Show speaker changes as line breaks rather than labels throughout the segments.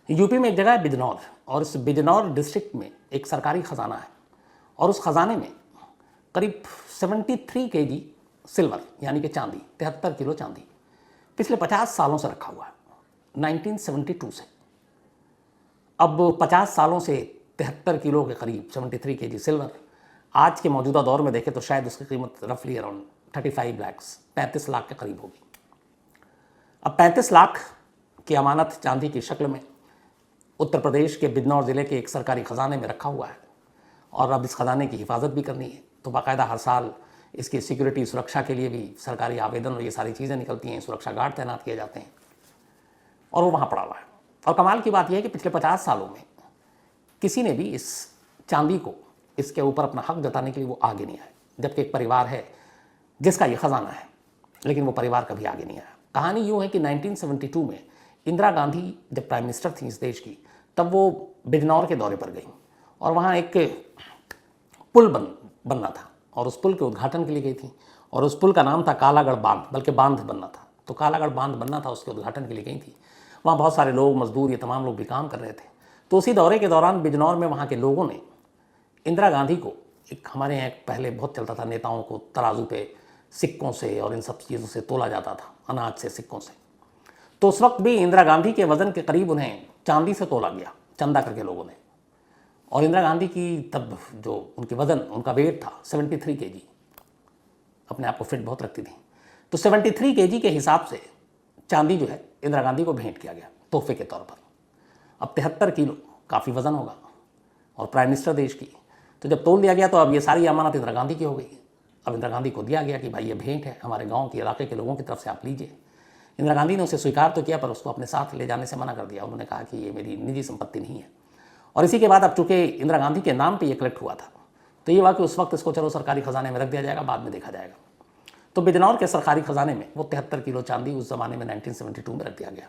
UP में एक जगह है बिजनौर, और इस बिजनौर डिस्ट्रिक्ट में एक सरकारी ख़जाना है, और उस ख़जाने में करीब 73 केजी सिल्वर यानी कि चांदी, 73 किलो चांदी पिछले 50 सालों से रखा हुआ है, 1972 से। अब 50 सालों से 73 किलो के करीब 73 केजी सिल्वर, आज के मौजूदा दौर में देखें तो शायद उसकी कीमत रफली अराउंड 35 लाख, 35 लाख के करीब होगी। अब 35 लाख की अमानत चांदी की शक्ल में उत्तर प्रदेश के बिजनौर ज़िले के एक सरकारी ख़जाने में रखा हुआ है, और अब इस ख़जाने की हिफाजत भी करनी है, तो बाकायदा हर साल इसकी सिक्योरिटी, सुरक्षा के लिए भी सरकारी आवेदन और ये सारी चीज़ें निकलती हैं, सुरक्षा गार्ड तैनात किए जाते हैं, और वो वहाँ पड़ा हुआ है। और कमाल की बात यह है कि पिछले 50 सालों में किसी ने भी इस चांदी को, इसके ऊपर अपना हक जताने के लिए वो आगे नहीं आए, जबकि एक परिवार है जिसका ये ख़जाना है, लेकिन वो परिवार कभी आगे नहीं आया। कहानी यूँ है कि 1972 में इंदिरा गांधी जब प्राइम मिनिस्टर थी इस देश की, तब वो बिजनौर के दौरे पर गई, और वहाँ एक पुल बनना था, और उस पुल के उद्घाटन के लिए गई थी, और उस पुल का नाम था कालागढ़ बांध, बल्कि बांध बनना था, तो कालागढ़ बांध बनना था, उसके उद्घाटन के लिए गई थी। वहाँ बहुत सारे लोग, मजदूर, ये तमाम लोग भी काम कर रहे थे। तो उसी दौरे के दौरान बिजनौर में वहाँ के लोगों ने इंदिरा गांधी को, एक हमारे यहाँ पहले बहुत चलता था, नेताओं को तराजू पे सिक्कों से और इन सब चीज़ों से तोला जाता था, अनाज से, सिक्कों से, तो उस वक्त भी इंदिरा गांधी के वज़न के करीब उन्हें चांदी से तोला गया, चंदा करके लोगों ने। और इंदिरा गांधी की तब जो उनकी वज़न, उनका वेट था 73 केजी, अपने आप को फिट बहुत रखती थी, तो 73 केजी के हिसाब से चांदी जो है इंदिरा गांधी को भेंट किया गया तोहफे के तौर पर। अब 73 किलो काफ़ी वज़न होगा, और प्राइम मिनिस्टर देश की, तो जब तोल दिया गया तो अब ये सारी अमानत इंदिरा गांधी की हो गई। अब इंदिरा गांधी को दिया गया कि भाई ये भेंट है हमारे गाँव के इलाके के लोगों की तरफ से, आप लीजिए। इंदिरा गांधी ने उसे स्वीकार तो किया, पर उसको अपने साथ ले जाने से मना कर दिया। उन्होंने कहा कि ये मेरी निजी संपत्ति नहीं है। और इसी के बाद अब चूंकि इंदिरा गांधी के नाम पे ये कलेक्ट हुआ था, तो ये हुआ कि उस वक्त इसको चलो सरकारी ख़जाने में रख दिया जाएगा, बाद में देखा जाएगा। तो बिजनौर के सरकारी ख़जाने में वो 73 किलो चांदी उस ज़माने में 1972 में रख दिया गया।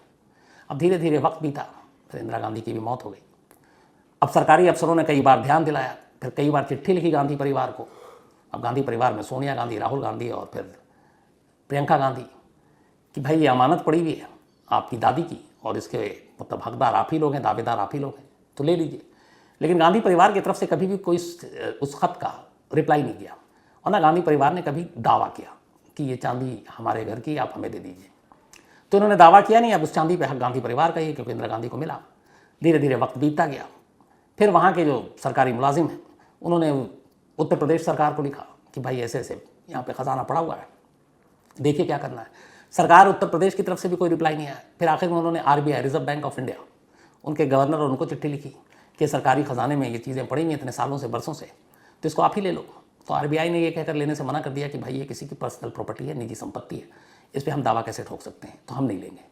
अब धीरे धीरे वक्त बीता, फिर इंदिरा गांधी की भी मौत हो गई। अब सरकारी अफसरों ने कई बार ध्यान दिलाया, फिर कई बार चिट्ठी लिखी गांधी परिवार को। अब गांधी परिवार में सोनिया गांधी, राहुल गांधी और फिर प्रियंका गांधी, कि भाई ये अमानत पड़ी हुई है आपकी दादी की, और इसके मतलब हकदार आप ही लोग हैं, दावेदार आप ही लोग हैं, तो ले लीजिए। लेकिन गांधी परिवार की तरफ से कभी भी कोई उस खत का रिप्लाई नहीं किया, और ना गांधी परिवार ने कभी दावा किया कि ये चांदी हमारे घर की, आप हमें दे दीजिए। तो उन्होंने दावा किया नहीं, अब उस चांदी पे हक गांधी परिवार का ही है, क्योंकि इंदिरा गांधी को मिला। धीरे धीरे वक्त बीतता गया। फिर वहाँ के जो सरकारी मुलाजिम हैं, उन्होंने उत्तर प्रदेश सरकार को लिखा कि भाई ऐसे ऐसे यहाँ पे ख़जाना पड़ा हुआ है, देखिए क्या करना है। सरकार उत्तर प्रदेश की तरफ से भी कोई रिप्लाई नहीं आया। फिर आखिर में उन्होंने RBI, reserve bank of India, उनके गवर्नर और उनको चिट्ठी लिखी कि सरकारी ख़जाने में ये चीज़ें पड़ी हुई हैं इतने सालों से, बरसों से, तो इसको आप ही ले लो। तो RBI ने ये कहकर लेने से मना कर दिया कि भाई ये किसी की पर्सनल प्रॉपर्टी है, निजी संपत्ति है, इस पर हम दावा कैसे ठोक सकते हैं, तो हम नहीं लेंगे।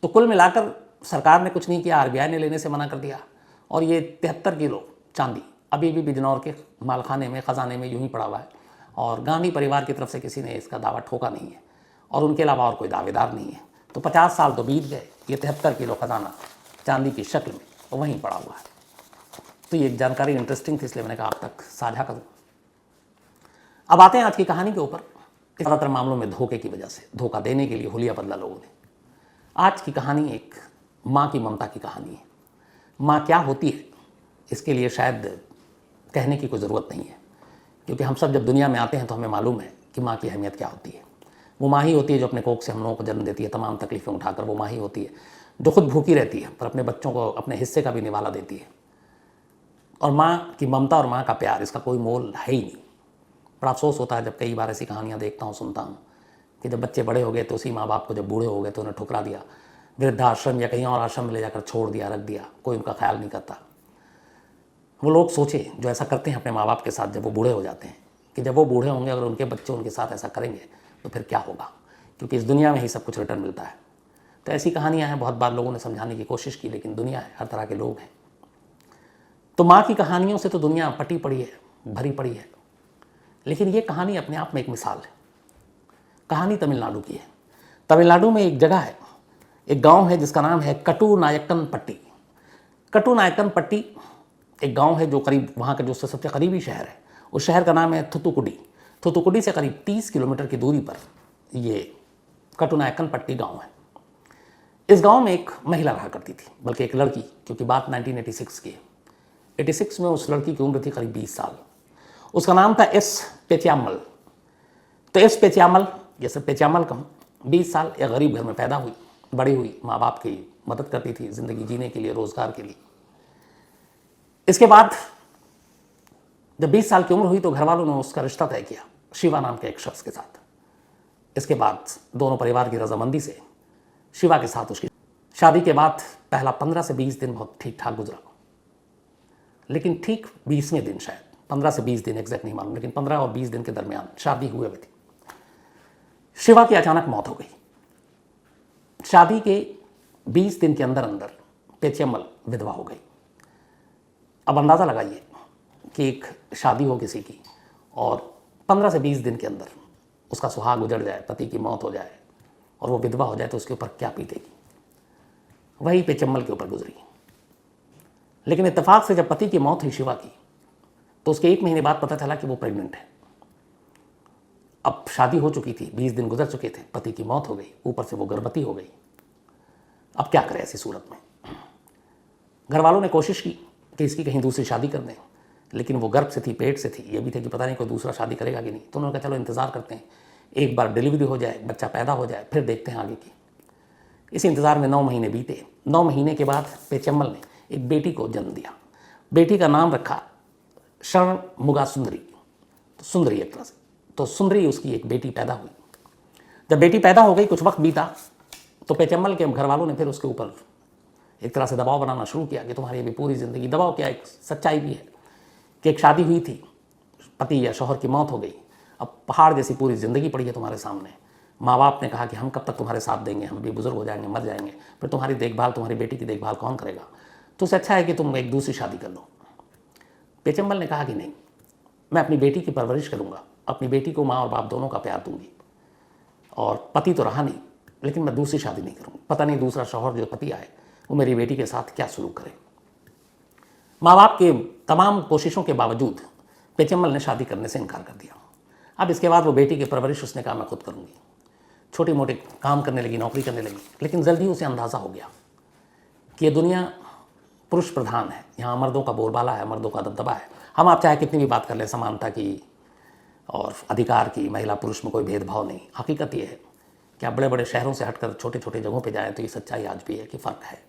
तो कुल मिलाकर सरकार ने कुछ नहीं किया, RBI ने लेने से मना कर दिया, और ये 73 किलो चांदी अभी भी बिजनौर के मालखाने में, ख़जाने में यूँ ही पड़ा हुआ है, और गांधी परिवार की तरफ से किसी ने इसका दावा ठोका नहीं है, और उनके अलावा और कोई दावेदार नहीं है। तो 50 साल तो बीत गए, ये 73 किलो ख़जाना चांदी की शक्ल में तो वहीं पड़ा हुआ है। तो ये एक जानकारी इंटरेस्टिंग थी, इसलिए मैंने कहा आप तक साझा करूँ। अब आते हैं आज की कहानी के ऊपर। ज़्यादातर मामलों में धोखे की वजह से, धोखा देने के लिए हुलिया बदला लोगों ने। आज की कहानी एक माँ की ममता की कहानी है। माँ क्या होती है इसके लिए शायद कहने की कोई ज़रूरत नहीं है, क्योंकि हम सब जब दुनिया में आते हैं तो हमें मालूम है कि माँ की अहमियत क्या होती है। वो माँ ही होती है जो अपने कोख से हम लोगों को जन्म देती है, तमाम तकलीफ़ें उठाकर। वो माँ ही होती है जो खुद भूखी रहती है पर अपने बच्चों को अपने हिस्से का भी निवाला देती है। और माँ की ममता और माँ का प्यार, इसका कोई मोल है ही नहीं। बड़ा अफसोस होता है जब कई बार ऐसी कहानियाँ देखता हूँ, सुनता हूँ कि जब बच्चे बड़े हो गए तो उसी माँ बाप को जब बूढ़े हो गए तो उन्हें ठुकरा दिया, वृद्धाश्रम या कहीं और आश्रम में ले जाकर छोड़ दिया, रख दिया, कोई उनका ख्याल नहीं करता। वो लोग सोचे जो ऐसा करते हैं अपने माँ बाप के साथ जब वो बूढ़े हो जाते हैं, कि जब वो बूढ़े होंगे अगर उनके बच्चे उनके साथ ऐसा करेंगे तो फिर क्या होगा, क्योंकि इस दुनिया में ही सब कुछ रिटर्न मिलता है। तो ऐसी कहानियाँ हैं, बहुत बार लोगों ने समझाने की कोशिश की, लेकिन दुनिया है, हर तरह के लोग हैं। तो माँ की कहानियों से तो दुनिया पटी पड़ी है, भरी पड़ी है, लेकिन ये कहानी अपने आप में एक मिसाल है। कहानी तमिलनाडु की है। तमिलनाडु में एक जगह है, एक गांव है जिसका नाम है कटुनायक्कनपट्टी। कटुनायक्कनपट्टी एक गांव है जो करीब, वहाँ का जो सबसे करीबी शहर है, उस शहर का नाम है थुथुकुडी। थुथुकुडी से करीब 30 किलोमीटर की दूरी पर ये कटुनायक्कनपट्टी गांव है। इस गांव में एक महिला रहा करती थी, बल्कि एक लड़की, क्योंकि बात 1986 की है। 86 में उस लड़की की उम्र थी करीब 20 साल। उसका नाम था एस पेचियामल। तो एस पेचियामल, जैसे पेचियामल कहूँ, 20 साल एक गरीब घर में पैदा हुई, बड़ी हुई, माँ बाप की मदद करती थी ज़िंदगी जीने के लिए, रोज़गार के लिए। इसके बाद जब 20 साल की उम्र हुई तो घर वालों ने उसका रिश्ता तय किया शिवा नाम के एक शख्स के साथ। इसके बाद दोनों परिवार की रजामंदी से शिवा के साथ उसकी शादी के बाद पहला 15 से 20 दिन बहुत ठीक ठाक गुजरा, लेकिन ठीक 20वें दिन, शायद 15 से 20 दिन एग्जैक्ट नहीं मालूम, लेकिन 15 और 20 दिन के दरमियान शादी हुए हुए थी, शिवा की अचानक मौत हो गई। शादी के 20 दिन के अंदर अंदर पेचियम्मल विधवा हो गई। अब अंदाज़ा लगाइए कि एक शादी हो किसी की और 15 से 20 दिन के अंदर उसका सुहाग उजड़ जाए, पति की मौत हो जाए और वो विधवा हो जाए तो उसके ऊपर क्या बीतेगी। वही पेचियम्मल के ऊपर गुजरी। लेकिन इत्तेफाक से जब पति की मौत हुई शिवा की, तो उसके 1 महीने बाद पता चला कि वो प्रेग्नेंट है। अब शादी हो चुकी थी, 20 दिन गुजर चुके थे, पति की मौत हो गई, ऊपर से वो गर्भवती हो गई। अब क्या करें ऐसी सूरत में। घर वालों ने कोशिश की कि इसकी कहीं दूसरी शादी कर दें, लेकिन वो गर्भ से थी, पेट से थी, ये भी थे कि पता नहीं कोई दूसरा शादी करेगा कि नहीं। तो उन्होंने कहा चलो इंतज़ार करते हैं, एक बार डिलीवरी हो जाए, बच्चा पैदा हो जाए, फिर देखते हैं आगे की। इस इंतज़ार में 9 महीने बीते। 9 महीने के बाद पेचियम्मल ने एक बेटी को जन्म दिया। बेटी का नाम रखा शरणमुगा सुंदरी, तो सुंदरी एक तरह से। तो सुंदरी उसकी एक बेटी पैदा हुई। जब बेटी पैदा हो गई, कुछ वक्त बीता, तो पेचियम्मल के घर वालों ने फिर उसके ऊपर एक तरह से दबाव बनाना शुरू किया कि तुम्हारी अभी पूरी ज़िंदगी, दबाव क्या, एक सच्चाई भी है कि एक शादी हुई थी, पति या शौहर की मौत हो गई, अब पहाड़ जैसी पूरी ज़िंदगी पड़ी है तुम्हारे सामने। माँ बाप ने कहा कि हम कब तक तुम्हारे साथ देंगे, हम भी बुजुर्ग हो जाएंगे, मर जाएंगे, फिर तुम्हारी देखभाल, तुम्हारी बेटी की देखभाल कौन करेगा। तो उससे अच्छा है कि तुम एक दूसरी शादी कर लो। पेचियम्मल ने कहा कि नहीं, मैं अपनी बेटी की परवरिश करूँगा, अपनी बेटी को माँ और बाप दोनों का प्यार दूंगी, और पति तो रहा नहीं, लेकिन मैं दूसरी शादी नहीं करूँगी। पता नहीं दूसरा शौहर जो पति आए वो मेरी बेटी के साथ क्या सलूक करे। माँ बाप के तमाम कोशिशों के बावजूद पेचियम्मल ने शादी करने से इनकार कर दिया। अब इसके बाद वो बेटी की परवरिश उसने कहा मैं खुद करूँगी। छोटे मोटे काम करने लगी, नौकरी करने लगी, लेकिन जल्दी उसे अंदाज़ा हो गया कि ये दुनिया पुरुष प्रधान है, यहाँ मर्दों का बोलबाला है, मर्दों का दबदबा है। हम आप चाहे कितनी भी बात कर लें समानता की और अधिकार की, महिला पुरुष में कोई भेदभाव नहीं, हकीकत ये है कि आप बड़े बड़े शहरों से हटकर छोटे छोटे जगहों पे जाएं तो ये सच्चाई आज भी है कि फ़र्क है।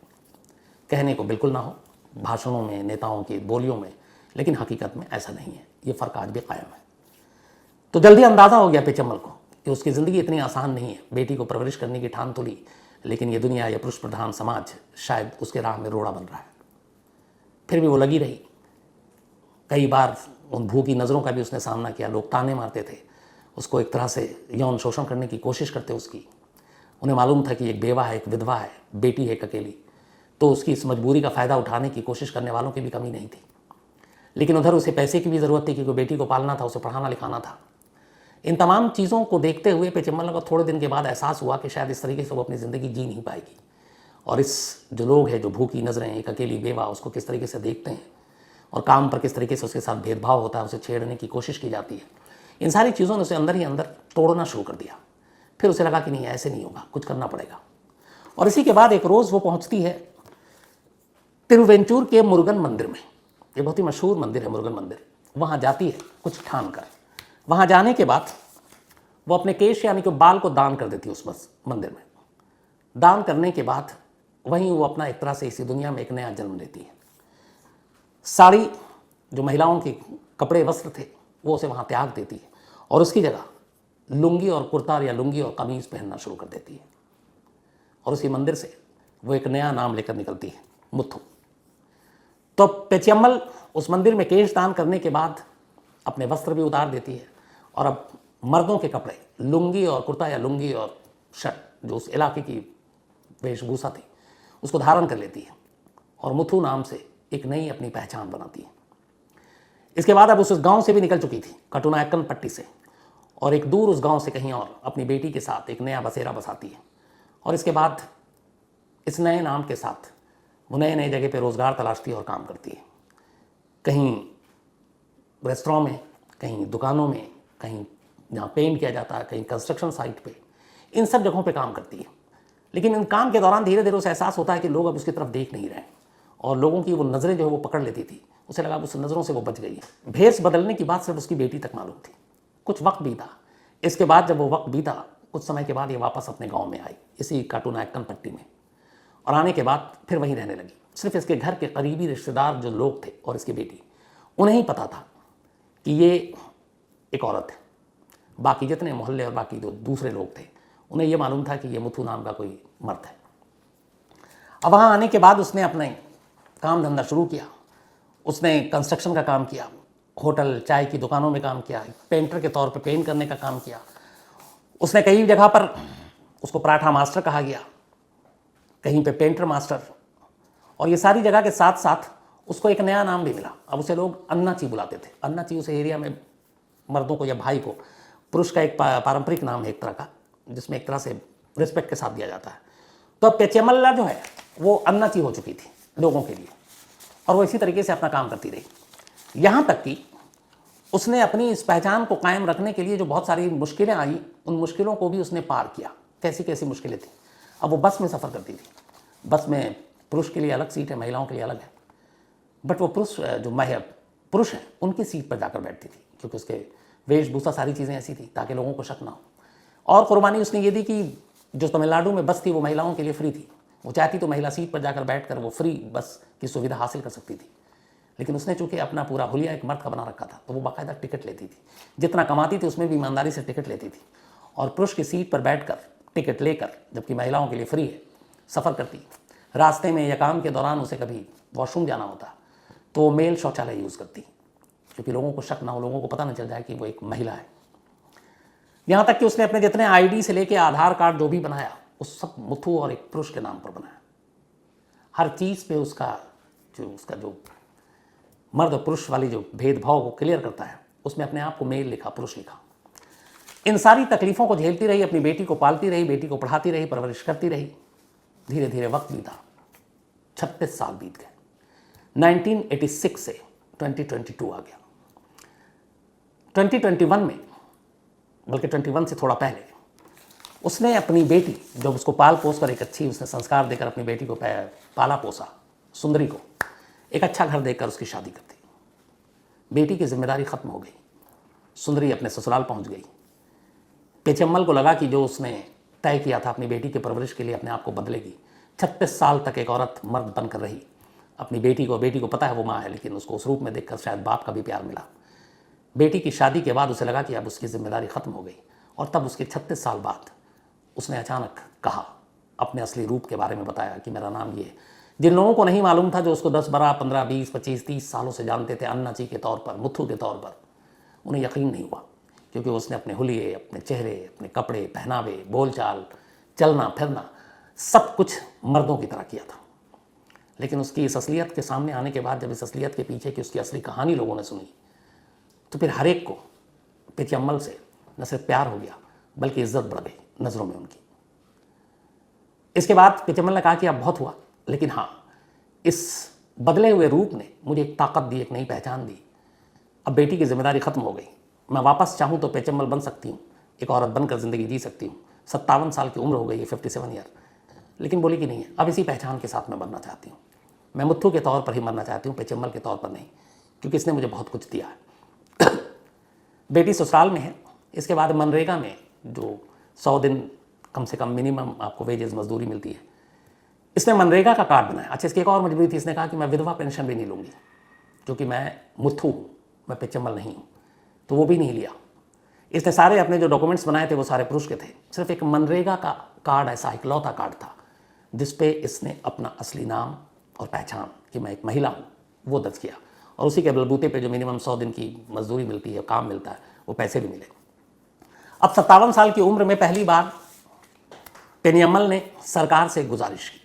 कहने को बिल्कुल ना हो, भाषणों में, नेताओं की बोलियों में, लेकिन हकीकत में ऐसा नहीं है, ये फ़र्क आज भी कायम है। तो जल्दी अंदाज़ा हो गया पेचियम्मल को कि उसकी ज़िंदगी इतनी आसान नहीं है। बेटी को परवरिश करने की ठान तो ली, लेकिन ये दुनिया, ये पुरुष प्रधान समाज शायद उसके राह में रोड़ा बन रहा है। फिर भी वो लगी रही। कई बार उन भूखी नज़रों का भी उसने सामना किया। लोग ताने मारते थे, उसको एक तरह से यौन शोषण करने की कोशिश करते उसकी। उन्हें मालूम था कि एक बेवा है, एक विधवा है, बेटी है एक अकेली, तो उसकी इस मजबूरी का फ़ायदा उठाने की कोशिश करने वालों की भी कमी नहीं थी। लेकिन उधर उसे पैसे की भी ज़रूरत थी क्योंकि बेटी को पालना था, उसे पढ़ाना लिखाना था। इन तमाम चीज़ों को देखते हुए पेचियम्मल को थोड़े दिन के बाद एहसास हुआ कि शायद इस तरीके से वो अपनी ज़िंदगी जी नहीं पाएगी। और इस जो लोग हैं, जो भूखी नज़रें, एक अकेली बेवा, उसको किस तरीके से देखते हैं और काम पर किस तरीके से उसके साथ भेदभाव होता है, उसे छेड़ने की कोशिश की जाती है, इन सारी चीज़ों ने उसे अंदर ही अंदर तोड़ना शुरू कर दिया। फिर उसे लगा कि नहीं, ऐसे नहीं होगा, कुछ करना पड़ेगा। और इसी के बाद एक रोज़ वो पहुँचती है तिरुवेंचूर के मुरुगन मंदिर में। ये बहुत ही मशहूर मंदिर है, मुरुगन मंदिर। वहाँ जाती है कुछ ठान कर। वहाँ जाने के बाद वो अपने केश यानी कि बाल को दान कर देती है उस मंदिर में। दान करने के बाद वहीं वो अपना एक तरह से इसी दुनिया में एक नया जन्म लेती है। साड़ी, जो महिलाओं के कपड़े वस्त्र थे, वो उसे वहाँ त्याग देती है और उसकी जगह लुंगी और कुर्ता या लुंगी और कमीज़ पहनना शुरू कर देती है। और उसी मंदिर से वो एक नया नाम लेकर निकलती है, मुथु। तो पेचियम्मल उस मंदिर में केश दान करने के बाद अपने वस्त्र भी उतार देती है और अब मर्दों के कपड़े, लुंगी और कुर्ता या लुंगी और शर्ट, जो उस इलाके की वेशभूषा थी, उसको धारण कर लेती है और मुथु नाम से एक नई अपनी पहचान बनाती है। इसके बाद अब उस गांव से भी निकल चुकी थी, कटुनायक्कन पट्टी से, और एक दूर उस गांव से कहीं और अपनी बेटी के साथ एक नया बसेरा बसाती है। और इसके बाद इस नए नाम के साथ वो नए नए जगह पे रोज़गार तलाशती है और काम करती है। कहीं रेस्टोरेंट में, कहीं दुकानों में, कहीं जहाँ पेंट किया जाता है, कहीं कंस्ट्रक्शन साइट पे, इन सब जगहों पे काम करती है। लेकिन इन काम के दौरान धीरे धीरे उसे एहसास होता है कि लोग अब उसकी तरफ देख नहीं रहे हैं और लोगों की वो नज़रें जो है वो पकड़ लेती थी। उसे लगा उस नज़रों से वो बच गई है। भेष बदलने की बात सिर्फ उसकी बेटी तक मालूम थी। कुछ वक्त बीता। इसके बाद जब वो वक्त बीता, कुछ समय के बाद ये वापस अपने गांव में आई, इसी कार्टून एक्टन पट्टी में, और आने के बाद फिर वहीं रहने लगी। सिर्फ इसके घर के करीबी रिश्तेदार जो लोग थे और इसकी बेटी, उन्हें ही पता था कि ये एक औरत है। बाकी जितने मोहल्ले और बाकी जो दूसरे लोग थे उन्हें यह मालूम था कि ये मुथु नाम का कोई मर्द है। अब वहाँ आने के बाद उसने अपने काम धंधा शुरू किया। उसने कंस्ट्रक्शन का काम किया, होटल चाय की दुकानों में काम किया, पेंटर के तौर पे पेंट करने का काम किया। उसने कई जगह पर, उसको पराठा मास्टर कहा गया, कहीं पे पेंटर मास्टर, और ये सारी जगह के साथ साथ उसको एक नया नाम भी मिला। अब उसे लोग अन्नाची बुलाते थे। अन्नाची उस एरिया में मर्दों को या भाई को, पुरुष का एक पारंपरिक नाम है एक तरह का, जिसमें एक तरह से रिस्पेक्ट के साथ दिया जाता है। तो अब पेचेमल्ला जो है वो अन्नाची हो चुकी थी लोगों के लिए, और वो इसी तरीके से अपना काम करती रही। यहाँ तक कि उसने अपनी इस पहचान को कायम रखने के लिए जो बहुत सारी मुश्किलें आई, उन मुश्किलों को भी उसने पार किया। कैसी कैसी मुश्किलें थी। अब वो बस में सफ़र करती थी। बस में पुरुष के लिए अलग सीट है, महिलाओं के लिए अलग है, बट वो पुरुष हैं उनकी सीट पर जाकर बैठती थी, क्योंकि उसके वेशभूषा सारी चीज़ें ऐसी थी ताकि लोगों को शक ना हो। और कुर्बानी उसने ये दी कि जो तमिलनाडु में बस थी वो महिलाओं के लिए फ्री थी। वो चाहती तो महिला सीट पर जाकर बैठकर वो फ्री बस की सुविधा हासिल कर सकती थी, लेकिन उसने चूंकि अपना पूरा हुलिया एक मर्द का बना रखा था, तो वो बाकायदा टिकट लेती थी। जितना कमाती थी उसमें भी ईमानदारी से टिकट लेती थी, और पुरुष की सीट पर बैठकर टिकट लेकर, जबकि महिलाओं के लिए फ्री है, सफ़र करती। रास्ते में या काम के दौरान उसे कभी वॉशरूम जाना होता तो मेल शौचालय यूज़ करती, क्योंकि लोगों को शक ना हो, लोगों को पता न चल जाए कि वो एक महिला है। यहाँ तक कि उसने अपने जितने आईडी से लेके आधार कार्ड जो भी बनाया, उस सब मुथु और एक पुरुष के नाम पर बनाया। हर चीज़ पे उसका जो मर्द और पुरुष वाली जो भेदभाव को क्लियर करता है, उसमें अपने आप को मेल लिखा, पुरुष लिखा। इन सारी तकलीफ़ों को झेलती रही, अपनी बेटी को पालती रही, बेटी को पढ़ाती रही, परवरिश करती रही। धीरे धीरे वक्त बीता, 36 साल बीत गए। 1986 से 2022 आ गया। 2021 में, बल्कि 21 से थोड़ा पहले, उसने अपनी बेटी, जब उसको पाल पोस कर एक अच्छी उसने संस्कार देकर अपनी बेटी को पाला पोसा, सुंदरी को एक अच्छा घर देकर उसकी शादी कर दी। बेटी की जिम्मेदारी खत्म हो गई। सुंदरी अपने ससुराल पहुंच गई। पेचम्मल को लगा कि जो उसने तय किया था अपनी बेटी के परवरिश के लिए अपने आप को बदलेगी। 36 साल तक एक औरत मर्द बनकर रही अपनी बेटी को पता है वो माँ है, लेकिन उसको उस रूप में देखकर शायद बाप का भी प्यार मिला। बेटी की शादी के बाद उसे लगा कि अब उसकी जिम्मेदारी खत्म हो गई, और तब उसके 36 साल बाद उसने अचानक कहा, अपने असली रूप के बारे में बताया कि मेरा नाम ये है। जिन लोगों को नहीं मालूम था, जो उसको 10, 12, 15, 20, 25, 30 सालों से जानते थे अन्नाची के तौर पर, मुथु के तौर पर, उन्हें यकीन नहीं हुआ, क्योंकि उसने अपने हुलिये, अपने चेहरे, अपने कपड़े, पहनावे, बोलचाल, चलना फिरना, सब कुछ मर्दों की तरह किया था। लेकिन उसकी इस असलियत के सामने आने के बाद, जब इस असलियत के पीछे की उसकी असली कहानी लोगों ने सुनी, तो फिर हर एक को पेचम्मल से न सिर्फ प्यार हो गया, बल्कि इज्जत बढ़ गई नज़रों में उनकी। इसके बाद पेचम्मल ने कहा कि अब बहुत हुआ, लेकिन हाँ, इस बदले हुए रूप ने मुझे एक ताकत दी, एक नई पहचान दी। अब बेटी की जिम्मेदारी खत्म हो गई। मैं वापस चाहूँ तो पेचम्मल बन सकती हूँ, एक औरत बनकर ज़िंदगी जी सकती हूँ। 57 साल की उम्र हो गई है, 57 ईयर। लेकिन बोली कि नहीं, अब इसी पहचान के साथ मैं बनना चाहती हूँ। मैं मुथु के तौर पर ही मरना चाहती हूँ, पेचम्मल के तौर पर नहीं, क्योंकि इसने मुझे बहुत कुछ दिया है। बेटी ससुराल में है। इसके बाद मनरेगा में जो 100 दिन कम से कम मिनिमम आपको वेजेस, मजदूरी मिलती है, इसने मनरेगा का कार्ड बनाया। अच्छा, इसकी एक और मजबूरी थी, इसने कहा कि मैं विधवा पेंशन भी नहीं लूँगी, क्योंकि मैं मुथु हूँ, मैं पेचम्मल नहीं हूँ, तो वो भी नहीं लिया। इसने सारे अपने जो डॉक्यूमेंट्स बनाए थे वो सारे पुरुष के थे। सिर्फ एक मनरेगा का कार्ड ऐसा इकलौता कार्ड था जिस पे इसने अपना असली नाम और पहचान कि मैं एक महिला हूँ वो दर्ज किया, और उसी के बलबूते पे जो मिनिमम 100 दिन की मजदूरी मिलती है, काम मिलता है, वो पैसे भी मिले। अब 57 साल की उम्र में पहली बार पेनियम्मल ने सरकार से गुजारिश की,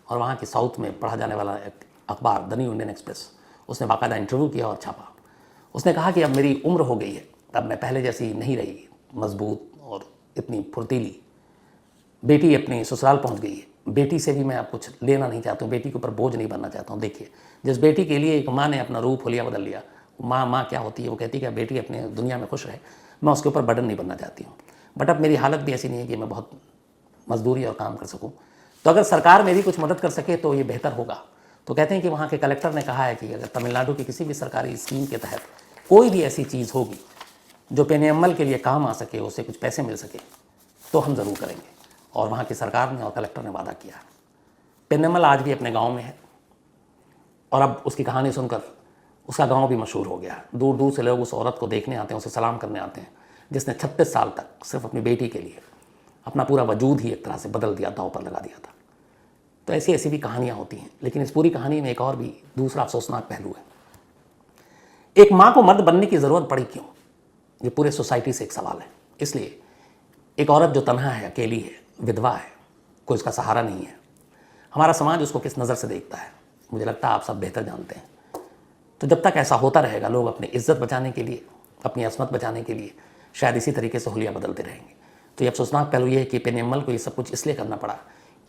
और वहाँ के साउथ में पढ़ा जाने वाला एक अखबार द न्यू इंडियन एक्सप्रेस, उसने बाकायदा इंटरव्यू किया और छापा। उसने कहा कि अब मेरी उम्र हो गई है, अब मैं पहले जैसी नहीं रही मजबूत और इतनी फुर्तीली। बेटी अपनी ससुराल पहुंच गई है, बेटी से भी मैं अब कुछ लेना नहीं चाहता हूँ, बेटी के ऊपर बोझ नहीं बनना चाहता हूँ। देखिए, जिस बेटी के लिए एक माँ ने अपना रूप हुलिया बदल लिया, माँ क्या होती है, वो कहती है कि बेटी अपने दुनिया में खुश रहे, मैं उसके ऊपर बर्डन नहीं बनना चाहती हूँ। बट अब मेरी हालत भी ऐसी नहीं है कि मैं बहुत मजदूरी और काम कर सकूं। तो अगर सरकार मेरी कुछ मदद कर सके तो ये बेहतर होगा। तो कहते हैं कि वहाँ के कलेक्टर ने कहा है कि अगर तमिलनाडु की किसी भी सरकारी स्कीम के तहत कोई भी ऐसी चीज़ होगी जो पेनेम्मल के लिए काम आ सके, उससे कुछ पैसे मिल सके, तो हम ज़रूर करेंगे। और वहाँ की सरकार ने और कलेक्टर ने वादा किया। पेनेम्मल आज भी अपने गाँव में है और अब उसकी कहानी सुनकर उसका गांव भी मशहूर हो गया। दूर दूर से लोग उस औरत को देखने आते हैं, उसे सलाम करने आते हैं, जिसने 36 साल तक सिर्फ अपनी बेटी के लिए अपना पूरा वजूद ही एक तरह से बदल दिया, दांव पर लगा दिया था। तो ऐसी ऐसी भी कहानियां होती हैं। लेकिन इस पूरी कहानी में एक और भी दूसरा अफसोसनाक पहलू है। एक माँ को मर्द बनने की ज़रूरत पड़ी क्यों, ये पूरे सोसाइटी से एक सवाल है। इसलिए एक औरत जो तन्हा है, अकेली है, विधवा है, कोई उसका सहारा नहीं है, हमारा समाज उसको किस नज़र से देखता है, मुझे लगता है आप सब बेहतर जानते हैं। तो जब तक ऐसा होता रहेगा, लोग अपनी इज्जत बचाने के लिए, अपनी असमत बचाने के लिए शायद इसी तरीके से हुलिया बदलते रहेंगे। तो ये अफसोसनाक पहलू ये है कि पेनेम्मल को ये सब कुछ इसलिए करना पड़ा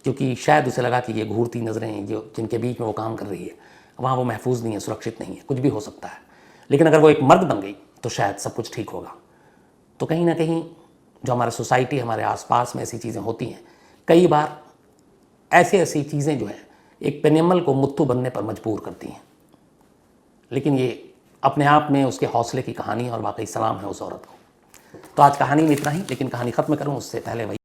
क्योंकि शायद उसे लगा कि ये घूरती नज़रें जो जिनके बीच में वो काम कर रही है, वहाँ वो महफूज नहीं है, सुरक्षित नहीं है, कुछ भी हो सकता है। लेकिन अगर वो एक मर्द बन गई तो शायद सब कुछ ठीक होगा। तो कहीं ना कहीं जो हमारे सोसाइटी, हमारे आसपास में ऐसी चीज़ें होती हैं, कई बार ऐसी ऐसी चीज़ें जो हैं एक पेनेम्मल को मुत्तु बनने पर मजबूर करती हैं। लेकिन ये अपने आप में उसके हौसले की कहानी है और वाकई सलाम है उस औरत को। तो आज कहानी में इतना ही, लेकिन कहानी ख़त्म करूँ उससे पहले वही